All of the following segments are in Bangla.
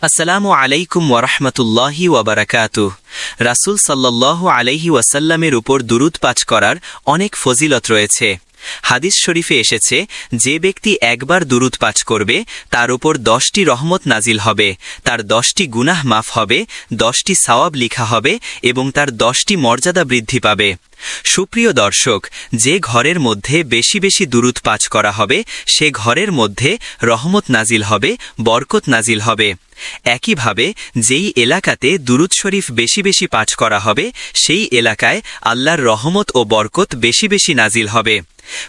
আসসালামু আলাইকুম ওয়ারাহমাতুল্লাহি ওয়াবারাকাতুহ। রাসূল সাল্লাল্লাহু আলাইহি ওয়াসাল্লামের উপর দুরূদ পাঠ করার অনেক ফজিলত রয়েছে। হাদিস শরীফে এসেছে, যে ব্যক্তি একবার দুরূদ পাঠ করবে তার উপর 10টি রহমত নাজিল হবে, তার 10টি গুনাহ মাফ হবে, 10টি সওয়াব লিখা হবে এবং তার 10টি মর্যাদা বৃদ্ধি পাবে। সুপ্রিয় দর্শক, যে ঘরের মধ্যে বেশি বেশি দুরূদ পাঠ করা হবে সে ঘরের মধ্যে রহমত নাজিল হবে, বরকত নাজিল হবে। একইভাবে যেই এলাকাতে দুরূদ শরীফ বেশি বেশি পাঠ করা হবে সেই এলাকায় আল্লাহর রহমত ও বরকত বেশি বেশি নাজিল হবে।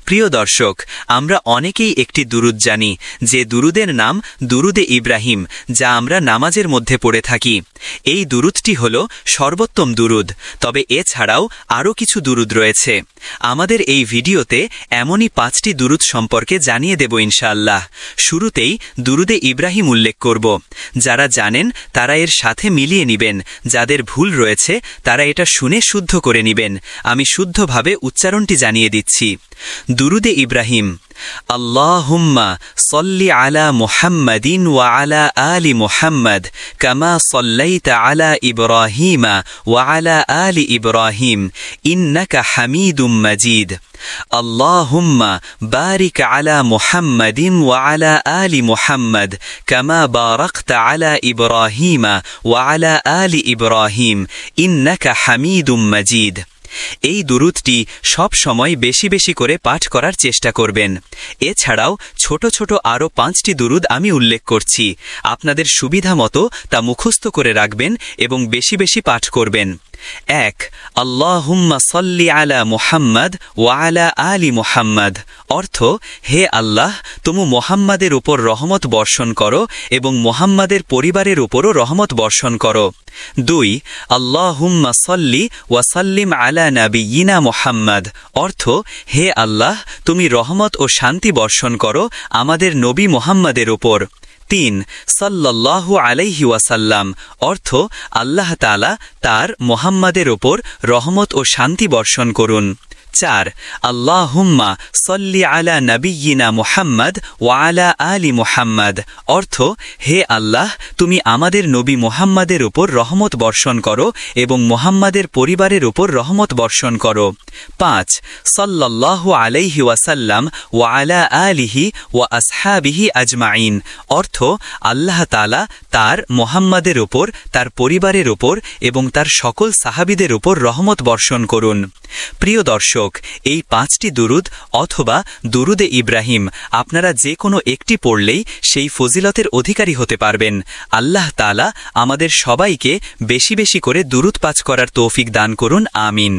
প্রিয় দর্শক, আমরা অনেকেই একটি দুরূদ জানি, যে দুরূদের নাম দুরূদে ইব্রাহিম, যা আমরা নামাজের মধ্যে পড়ে থাকি। এই দুরূদটি হল সর্বোত্তম দুরূদ, তবে এছাড়াও আরও কিছু দুরূদ রয়েছে। আমাদের এই ভিডিওতে এমনই 5টি দুরূদ সম্পর্কে জানিয়ে দেব ইনশাআল্লাহ। শুরুতেই দুরূদে ইব্রাহিম উল্লেখ করব। যারা জানেন তারা এর সাথে মিলিয়ে নেবেন, যাদের ভুল রয়েছে তারা এটা শুনে শুদ্ধ করে নেবেন। আমি শুদ্ধভাবে উচ্চারণটি জানিয়ে দিচ্ছি। দুরূদে ইব্রাহিম। আল্লাহুম্মা সল্লি আলা মুহাম্মাদিন ওয়া আলা আলি মুহাম্মাদ কামা সল্লাইতা আলা ইব্রাহিমা ওয়া আলা আলি ইব্রাহিম ইন্নাকা হামিদুম মাজিদ। আল্লাহুম্মা বারিক আলা মুহাম্মাদিন ওয়া আলা আলি মুহাম্মাদ কামা বারাকতা আলা ইব্রাহিমা ওয়া আলা আলি ইব্রাহিম ইন্নাকা হামিদুম মাজিদ। এই দুরূদটি সব সময় বেশি বেশি করে পাঠ করার চেষ্টা করবেন। এছাড়াও ছোট ছোট আরও 5টি দুরূদ আমি উল্লেখ করছি, আপনাদের সুবিধা মতো তা মুখস্থ করে রাখবেন এবং বেশি বেশি পাঠ করবেন। 1. আল্লাহুম্মা সল্লি আলা মুহাম্মাদ ওয়া আলা আলি মুহাম্মাদ। অর্থ, হে আল্লাহ, তুমি মুহাম্মাদের উপর রহমত বর্ষণ করো এবং মুহাম্মাদের পরিবারের উপরও রহমত বর্ষণ করো। 2. আল্লাহুম্মা সল্লি ওয়া সাল্লিম আলা নাবিয়িনা মুহাম্মাদ। অর্থ, হে আল্লাহ, তুমি রহমত ও শান্তি বর্ষণ করো আমাদের নবী মুহাম্মাদের উপর। 3. সাল্লাল্লাহু আলাইহি ওয়াসাল্লাম। অর্থ, আল্লাহ তাআলা তার মুহাম্মাদের ওপর রহমত ও শান্তি বর্ষণ করুন। 4. আল্লাহুম্মা সল্লি আলা নাবিয়িনা মুহাম্মাদ ওয়া আলা আলি মুহাম্মাদ। অর্থ, হে আল্লাহ, তুমি আমাদের নবী মুহাম্মাদের উপর রহমত বর্ষণ করো এবং মুহাম্মাদের পরিবারের উপর রহমত বর্ষণ করো। 5. সাল্লাল্লাহু আলাইহি ওয়াসাল্লাম ওয়া আলা আলিহি ওয়া আসহাবিহি আজমাইন। অর্থ, আল্লাহ তাআলা তার মুহাম্মাদের উপর, তার পরিবারের উপর এবং তার সকল সাহাবীদের উপর রহমত বর্ষণ করুন। প্রিয় দর্শক, এই 5টি দুরূদ অথবা দুরূদে ইব্রাহিম আপনারা যে কোনো একটি পড়লেই সেই ফজিলতের অধিকারী হতে পারবেন। আল্লাহ তাআলা আমাদের সবাইকে বেশি বেশি করে দুরূদ পাঠ করার তৌফিক দান করুন। আমিন।